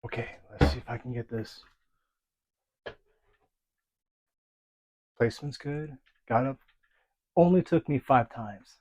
Okay, let's see if I can get this. Placement's good. Got up. Only took me 5 times.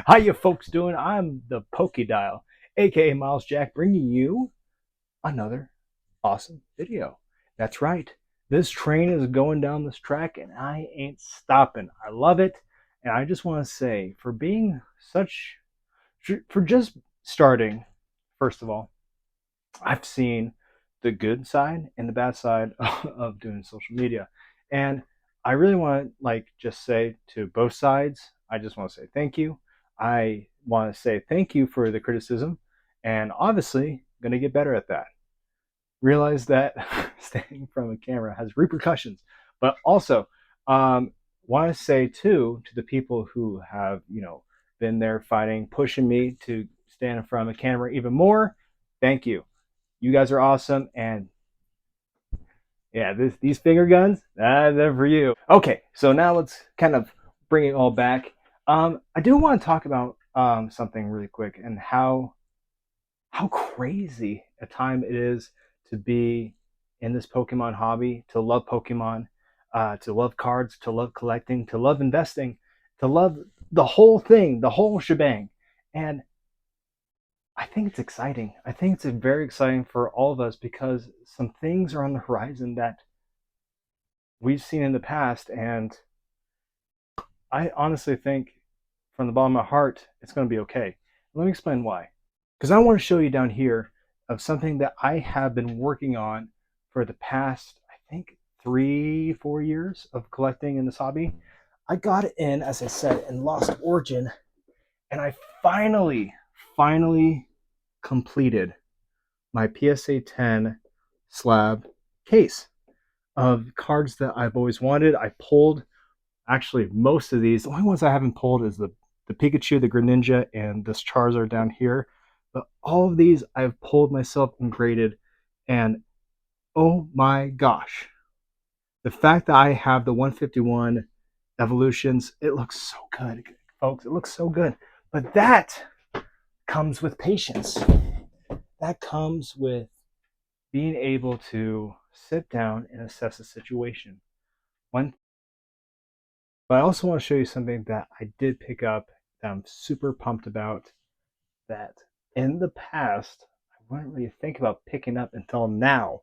How you folks doing? I'm the Dial, aka Miles Jack, bringing you another awesome video. That's right. This train is going down this track and I ain't stopping. I love it. And I just want to say, for being such, for just starting, first of all, I've seen the good side and the bad side of doing social media. And I really want to just say to both sides, I just want to say thank you. I want to say thank you for the criticism and obviously going to get better at that. Realize that standing from a camera has repercussions, but also want to say too to the people who have, been there fighting, pushing me to stand in front of a camera even more. Thank you. You guys are awesome, and yeah, these finger guns, they're for you. Okay, so now let's kind of bring it all back. I do want to talk about something really quick and how crazy a time it is to be in this Pokemon hobby, to love Pokemon, to love cards, to love collecting, to love investing, to love the whole thing, the whole shebang. And I think it's exciting. I think it's very exciting for all of us because some things are on the horizon that we've seen in the past. And I honestly think from the bottom of my heart, it's going to be okay. Let me explain why. Because I want to show you down here of something that I have been working on for the past, I think, 3, 4 years of collecting in this hobby. I got it in, as I said, in Lost Origin, and I finally completed my PSA 10 slab case of cards that I've always wanted. I pulled actually most of these. The only ones I haven't pulled is the Pikachu, the Greninja, and this Charizard down here. But all of these I've pulled myself and graded, and oh my gosh, the fact that I have the 151 evolutions, it looks so good, folks. It looks so good. But that comes with patience. That comes with being able to sit down and assess a situation. One, but I also want to show you something that I did pick up that I'm super pumped about. That in the past I wouldn't really think about picking up until now.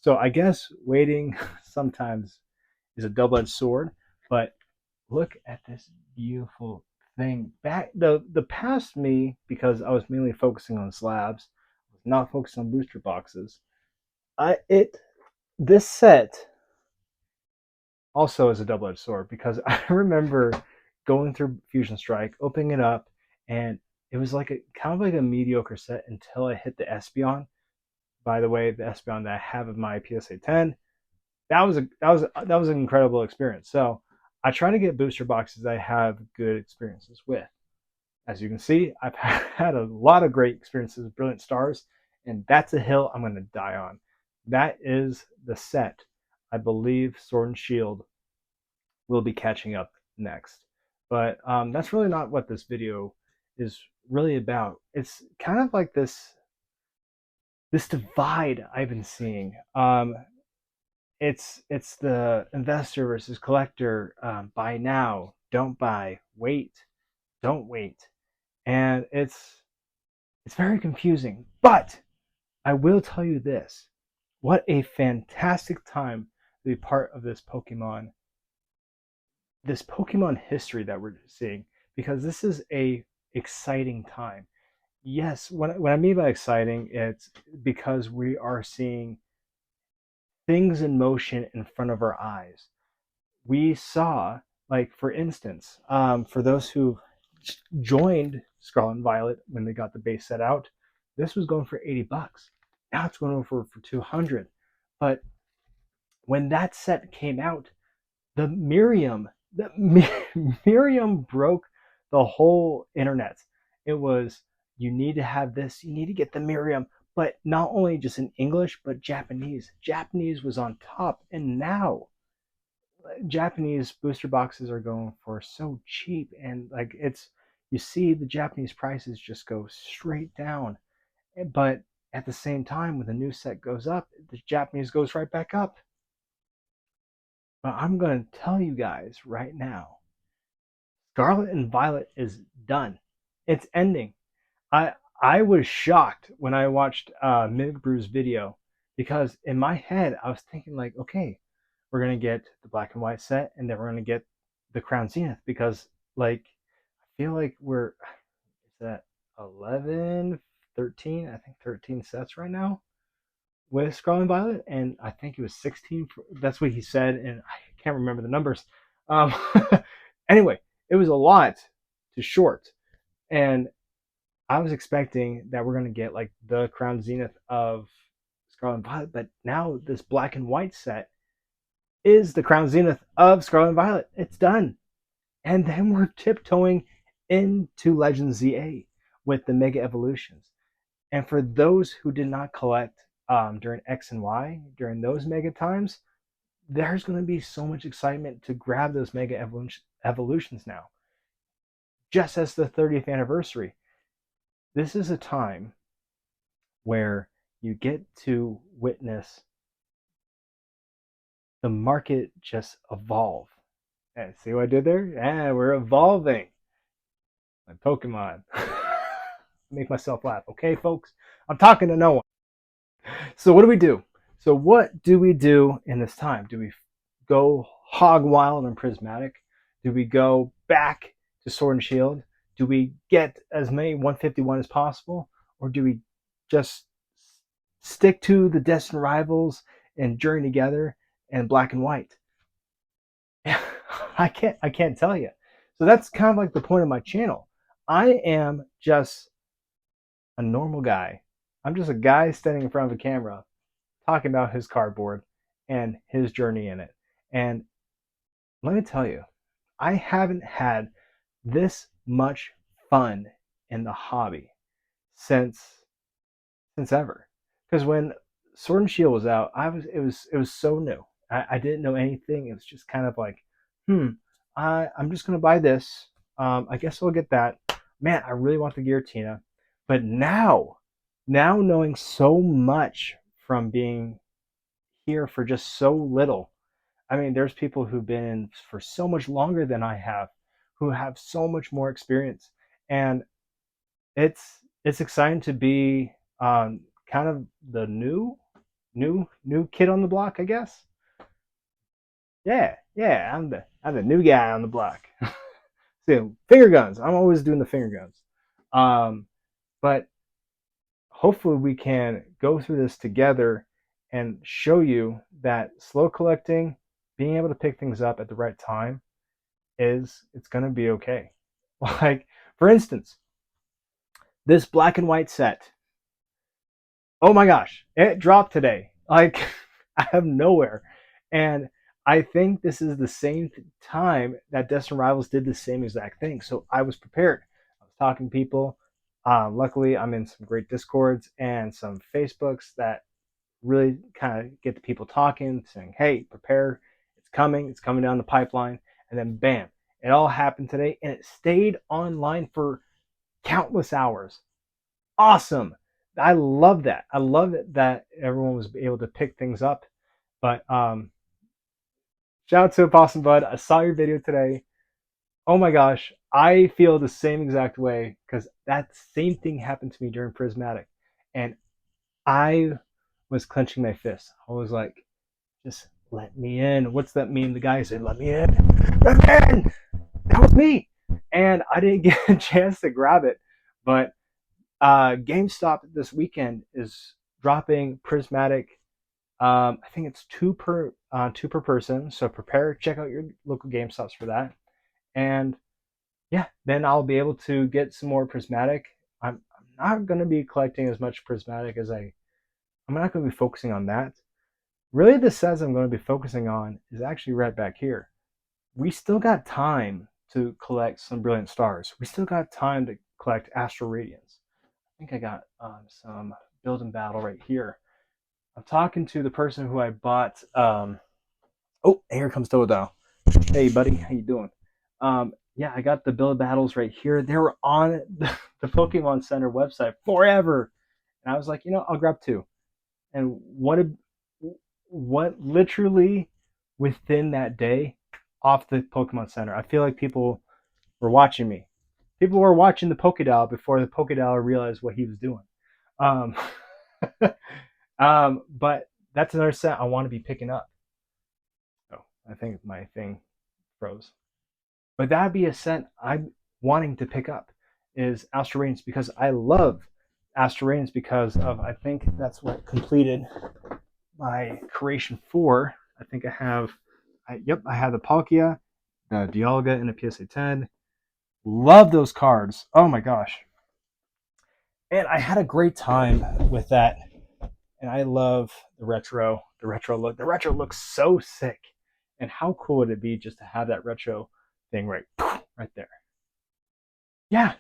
So I guess waiting sometimes is a double-edged sword. But look at this beautiful thing. Back the past me, because I was mainly focusing on slabs, was not focused on booster boxes. I it This set also is a double-edged sword because I remember going through Fusion Strike, opening it up, and it was like a kind of like a mediocre set until I hit the Espeon. By the way, the Espeon that I have of my PSA 10, that was an incredible experience. So I try to get booster boxes that I have good experiences with. As you can see, I've had a lot of great experiences with Brilliant Stars, and that's a hill I'm going to die on. That is the set. I believe Sword and Shield will be catching up next. But that's really not what this video is really about. It's kind of like this divide I've been seeing. It's the investor versus collector. Buy now, don't buy, wait, don't wait, and it's very confusing. But I will tell you this: what a fantastic time to be part of this Pokemon history that we're seeing, because this is a exciting time. Yes, what I mean by exciting, it's because we are seeing things in motion in front of our eyes. We saw, like for instance, for those who joined Scarlet and Violet when they got the base set out, this was going for $80. Now it's going over for 200. But when that set came out, the Miriam, the Miriam broke the whole internet. It was, you need to have this, you need to get the Miriam, but not only just in English, but Japanese. Japanese was on top, and now Japanese booster boxes are going for so cheap, and like you see the Japanese prices just go straight down. But At the same time, when the new set goes up, the Japanese goes right back up. But I'm going to tell you guys right now, Scarlet and Violet is done. It's ending. I I was shocked when I watched Migbrew's video because in my head I was thinking like, okay, we're gonna get the black and white set and then we're gonna get the Crown Zenith because like I feel like we're is that 11, 13? I think 13 sets right now with Scarlet and Violet, and I think it was 16. That's what he said, and I can't remember the numbers. Um, anyway, it was a lot to short, and I was expecting that we're gonna get like the Crown Zenith of Scarlet and Violet, but now this black and white set is the Crown Zenith of Scarlet and Violet. It's done, and then we're tiptoeing into Legends ZA with the Mega Evolutions. And for those who did not collect during X and Y during those Mega times, there's going to be so much excitement to grab those Mega Evolutions now. Just as the 30th anniversary, this is a time where you get to witness the market just evolve. And see what I did there? Yeah, we're evolving. Like Pokemon. Make myself laugh. Okay, folks? I'm talking to no one. So what do we do? So what do we do in this time? Do we go hog wild and prismatic? Do we go back to Sword and Shield? Do we get as many 151 as possible? Or do we just stick to the Destined Rivals and Journey Together and Black and White? I can't tell you. So that's kind of like the point of my channel. I am just a normal guy. I'm just a guy standing in front of a camera talking about his cardboard and his journey in it. And let me tell you, I haven't had this much fun in the hobby since ever. Because when Sword and Shield was out, it was so new. I didn't know anything. It was just kind of like, I'm just gonna buy this. I guess I'll get that. Man, I really want the Giratina. But now knowing so much from being here for just so little, I mean, there's people who've been in for so much longer than I have, who have so much more experience, and it's exciting to be kind of the new kid on the block, I guess. Yeah, I'm the new guy on the block. So finger guns, I'm always doing the finger guns. But hopefully we can go through this together and show you that slow collecting, being able to pick things up at the right time, it's going to be okay. Like for instance, this black and white set. Oh my gosh, it dropped today. Like out of nowhere. And I think this is the same time that Destined Rivals did the same exact thing. So I was prepared. I was talking to people. Luckily, I'm in some great Discords and some Facebooks that really kind of get the people talking, saying, hey, prepare. It's coming down the pipeline. And then bam, it all happened today. And it stayed online for countless hours. Awesome. I love that. I love it that everyone was able to pick things up. But shout out to Apostle Bud. I saw your video today. Oh my gosh, I feel the same exact way because that same thing happened to me during Prismatic. And I was clenching my fists. I was like, just let me in. What's that meme? The guy said, let me in. Let me in. That was me. And I didn't get a chance to grab it. But GameStop this weekend is dropping Prismatic. I think it's two per person. So prepare, check out your local GameStops for that. And yeah, then I'll be able to get some more Prismatic. I'm not going to be collecting as much Prismatic as I'm not going to be focusing on that. Really, the sets I'm going to be focusing on is actually right back here. We still got time to collect some Brilliant Stars. We still got time to collect Astral Radiance. I think I got some Build and Battle right here. I'm talking to the person who I bought. Oh, here comes Toadao. Hey, buddy, how you doing? Yeah, I got the Build Battles right here. They were on the Pokemon Center website forever. And I was like, I'll grab two. And what literally within that day off the Pokemon Center, I feel like people were watching me. People were watching the Pokédial before the Pokédial realized what he was doing. Um, but that's another set I want to be picking up. Oh, I think my thing froze. But that'd be a set I'm wanting to pick up is Astral Radiance because I love Astral Radiance because of I think that's what completed my creation 4. I think I have the Palkia, the Dialga, and the PSA 10. Love those cards. Oh my gosh. And I had a great time with that. And I love the retro look. The retro looks so sick. And how cool would it be just to have that retro thing right there? Yeah,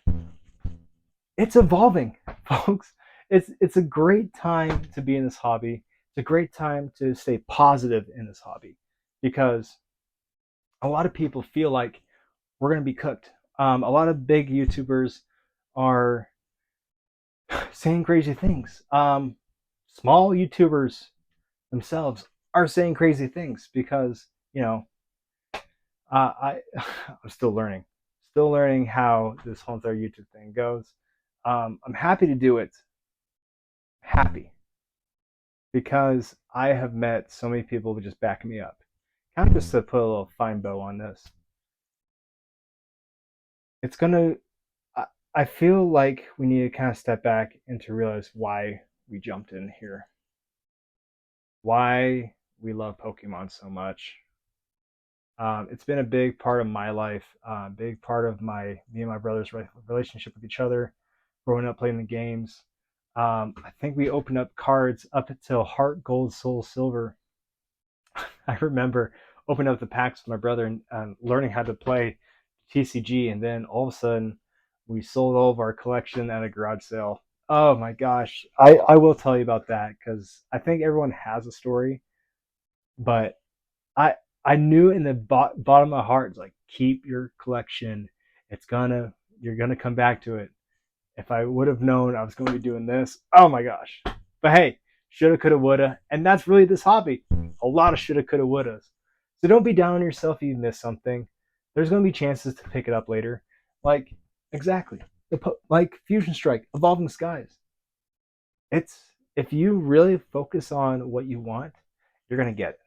it's evolving, folks. It's a great time to be in this hobby. It's a great time to stay positive in this hobby because a lot of people feel like we're going to be cooked. A lot of big YouTubers are saying crazy things. Small YouTubers themselves are saying crazy things because I'm still learning how this whole entire YouTube thing goes. I'm happy to do it, happy because I have met so many people who just back me up. Kind of just to put a little fine bow on this. It's gonna. I feel like we need to kind of step back and to realize why we jumped in here, why we love Pokemon so much. It's been a big part of my life, big part of me and my brother's relationship with each other, growing up playing the games. I think we opened up cards up until Heart Gold, Soul Silver. I remember opening up the packs with my brother and learning how to play TCG, and then all of a sudden we sold all of our collection at a garage sale. Oh my gosh, I will tell you about that because I think everyone has a story, but I I knew in the bottom of my heart, it's like keep your collection. You're gonna come back to it. If I would have known I was going to be doing this, oh my gosh. But hey, shoulda, coulda, woulda, and that's really this hobby. A lot of shoulda, coulda, wouldas. So don't be down on yourself if you miss something. There's going to be chances to pick it up later. Like exactly, like Fusion Strike, Evolving Skies. It's if you really focus on what you want, you're gonna get it.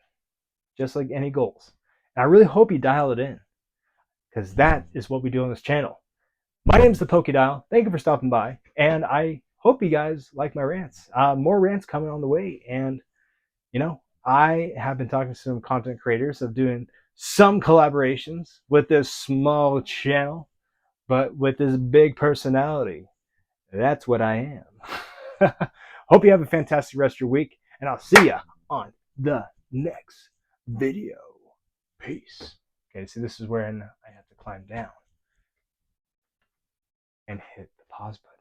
Just like any goals. And I really hope you dial it in because that is what we do on this channel. My name's the Pokédial. Thank you for stopping by, and I hope you guys like my rants. More rants coming on the way, and I have been talking to some content creators of doing some collaborations with this small channel, but with this big personality. That's what I am. Hope you have a fantastic rest of your week, and I'll see ya on the next video. Peace. Okay, so this is where I have to climb down and hit the pause button.